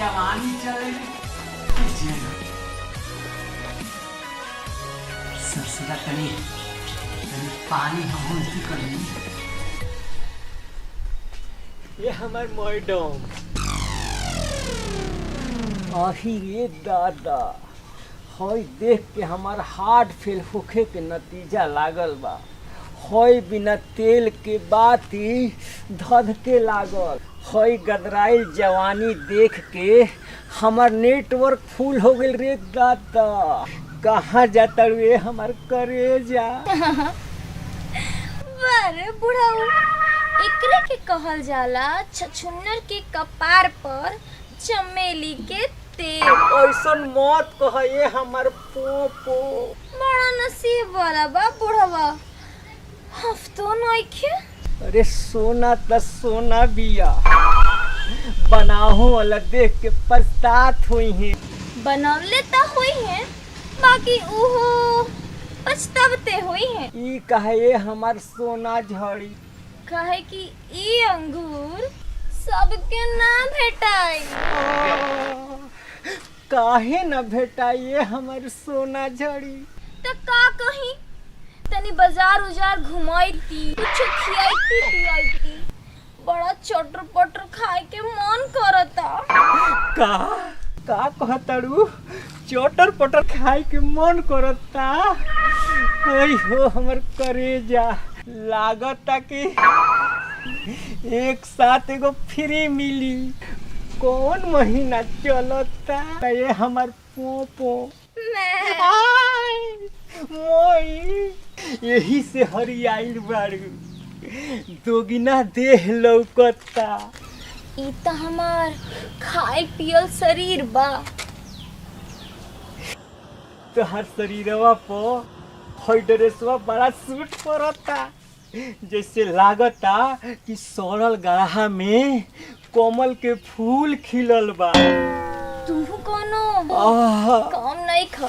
जवानी चले ससुरा तनी पानी हम कर ये हमार मैडम आही रे दादा हई देख के हमार हार्ट फेल होखे के नतीजा लागल बा। हई बिना तेल के बाती धध के लागल। हई गदराइल जवानी देख के हमार नेटवर्क फुल हो गइल रे दादा। कहाँ जाता रे हमार करेजा। अरे बुढ़ाऊ एकरे के कहल जाला छछुन्नर के कपार पर चमेली के तेल। ऐसन मत कहिए हमार पोपो। बड़ा नसीब वाला बा बुढ़वा। हफ्तो नइखे। अरे सोना त सोना बिया बनाहो वाला देख के पछतात हुई है। बनवले त हुई है बाकी उहो पछतावते हुई है। ई कहे हमार सोना झड़ी कहे कि ई अंगूर सबके ना भेटाई। काहे न भेटाइए हमार सोना झड़ी। त का कहीं तनी बाजार उजार घुमाईती कुछ खियाईती पियाईती। बड़ा चटर पटर खाए के मन करता। का कहतड़ू चटर पटर खाए के मन करता। ओई हो हमर करेजा लागता कि एक साथ एगो फ्री मिली। कौन महीना चलता ये हमार पोपो। मोई यही से हरियाइल बाड़ू दोगिना देह लौकता। ई त हमार खाए पियल शरीर बा। तोहर शरीरवा पर हई ड्रेसवा बड़ा सूट पड़ता। जैसे लागता कि सड़ल गढ़ा में कमल के फूल खिलल बा। तू कोनो कम नहीं खा।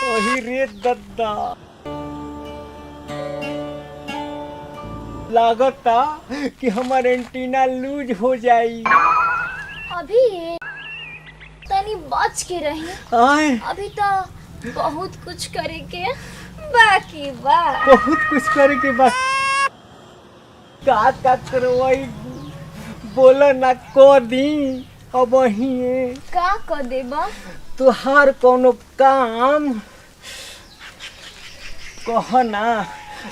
ओही रे दद्दा लागता कि हमार एंटीना लूज हो जाई। अभी तनी बच के रही। अभी तो बहुत कुछ करे के बाकी बा। बहुत कुछ करे के बाद का करवाई बोला ना को दी। अब का कर देबा तुहार कोनो काम कह ना।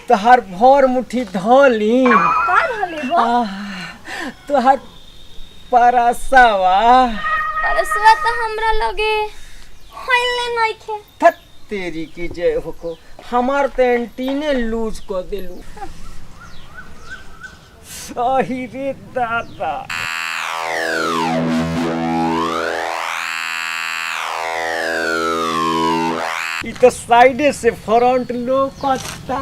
तुहार भर मुट्ठी धली का रहले बा। तुहार परसवा तो हमरा लगे होइले नइखे। थत तेरी की जय होको हमार तो एंटीने लूज कर देलू। अही रे दादा ई तो साइडे से फ्रंट लोकता।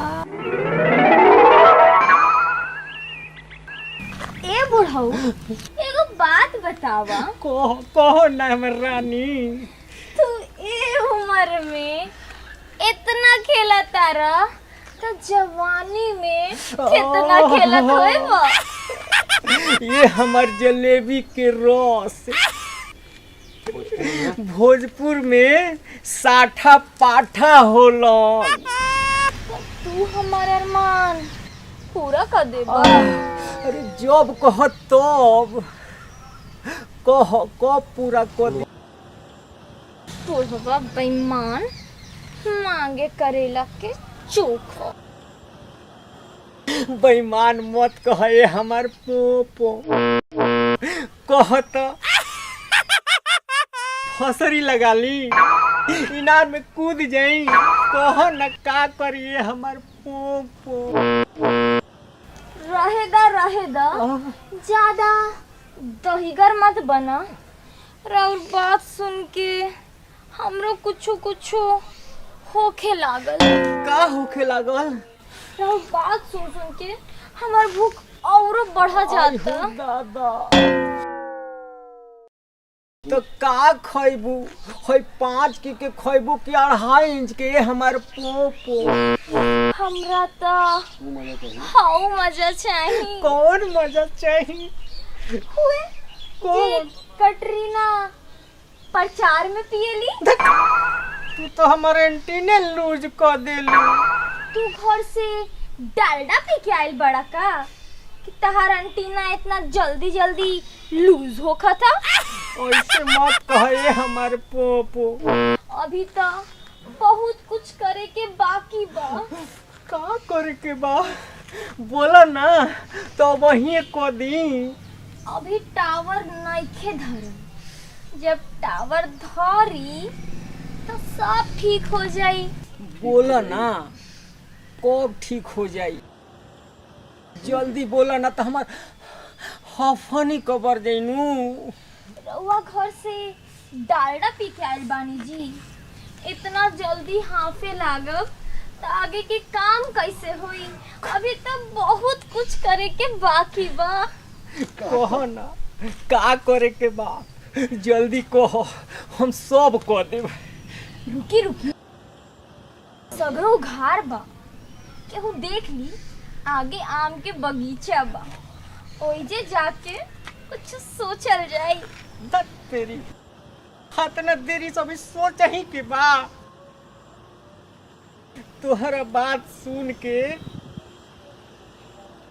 ए बुढ़ऊ एगो बात बतावा। कहो ना हमर रानी। तू ए उम्र में इतना खेला तारा तो जवानी में कितना खेलत होएबा। ये हमार जलेबी के रस भोजपुर में साठा पाठा होलन। तू हमार अरमान पूरा कर देबा। अरे जब कह तब कब पूरा कर दे। तोर बाबा बेईमान मांगे करेला के चोखा। बेईमान मत कहे हमार पोपो। कहत फसरी लगा ली इनार में कूद जाई। कह न का करिए हमार पोपो। रहेदा ज्यादा दहीगर मत बना। और बात सुन के हमरो कुछो होखे लागल। का होखे लागल। और बात सुन के हमार भूख औरो बढ़ा जाता। दादा तो का खैबू। हई 5 के खैबू कि 2.5 इंच के हमार पोपो। हमरा तो हाउ मजा चाहिए। कौन मजा चाहिए। हुए कौन? कटरीना प्रचार में पियली। तू तो हमारे एंटीने लूज कर देली। तू घर से डालडा पी के आइल बड़ा का कि तहार एंटीना इतना जल्दी जल्दी लूज होखा था। ऐसे मत कहे हमारे पोपो। अभी तो बहुत कुछ करे के बाकी बा। का करे के बा बोला ना तो वही को दी। अभी टावर नइखे धरल, जब टावर धरी तो सब ठीक हो जाई। बोला ना कब ठीक हो जाई, जल्दी बोला ना तो हमार हफनी कबर जैनू। रउआ घर से डालडा पी के आइल बानी जी, इतना जल्दी हाफे लागब तो आगे के काम कैसे होई। अभी तो बहुत कुछ करे के बाकी बा। कहो ना का करे के बा, जल्दी कहो हम सब कह देब। रुकी रुकी, सगरो घार बा, केहू देख ली आगे आम के बगीचा बा, ओइजे जाके कुछ सोचल जाई। दत तेरी हाथना देरी सब सोच ही के बा। तोहरा बात सुन के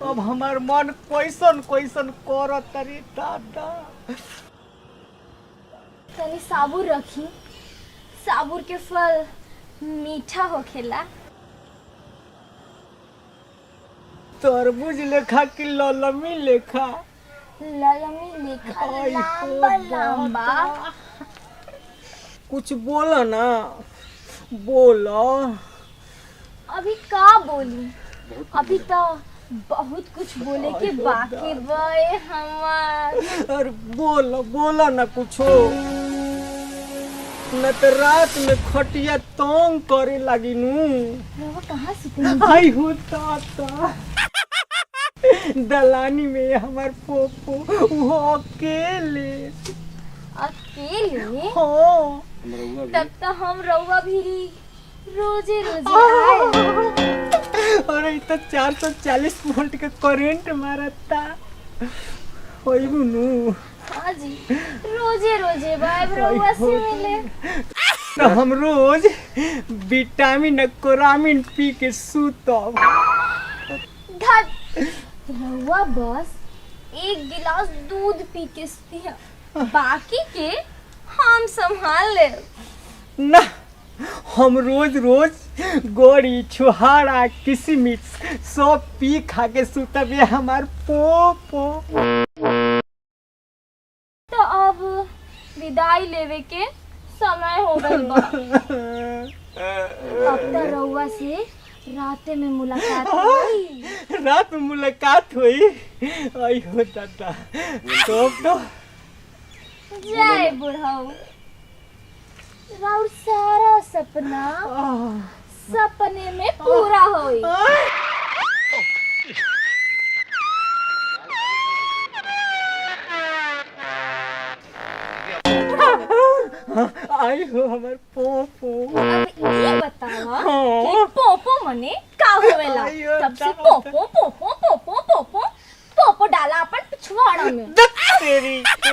अब हमार मन कैसन कैसन करत रे दादा। तनी साबुर रखी, साबुर के फल मीठा होखेला। तरबूज लेखा कि ललमी लेखा? ललमी लेखा आई हो लंबा लंबा। कुछ बोला ना, बोला। अभी का बोली, अभी तो बहुत कुछ बोले के बाकी बे हमार। अरे बोला बोला ना कुछो, न तो रात में खटिया तंग करे लगी नू। रवा कहाँ सुतली? आई हो ताता दलानी में हमार पोपो वो अकेले। अकेले? हाँ तब तो हम रउआ भी रोजे रोजे आए। अरे तो 440 वोल्ट के करंट मारता होई बुनू। हाँ जी, रोजे रोजे बाब रउआ से मिले। तो हम रोज विटामिन कोरामिन पी के सूतब। धत, रउआ बस एक गिलास दूध पी के पिया, बाकी के हम संभाल ले। ना हम रोज रोज गोड़ी छुहारा किशमिश सब पी खा के सुतब। ये हमार पोपो। तो अब विदाई लेवे के समय हो गइल बा। अब तो रउआ से राते में मुलाकात हुई। रात में मुलाकात हुई? आई हो दादा। तो जय बुढ़ऊ, राउर सारा सपना सपने में पूरा होई। आई हो हमार पोपो। अब ये बतावा कि पोपो मने का होवेला? आइयो तब से दादा। Poopó Poopó Poopó Poopó Poopó डाला अपन पिछवाड़ा में। तेरी के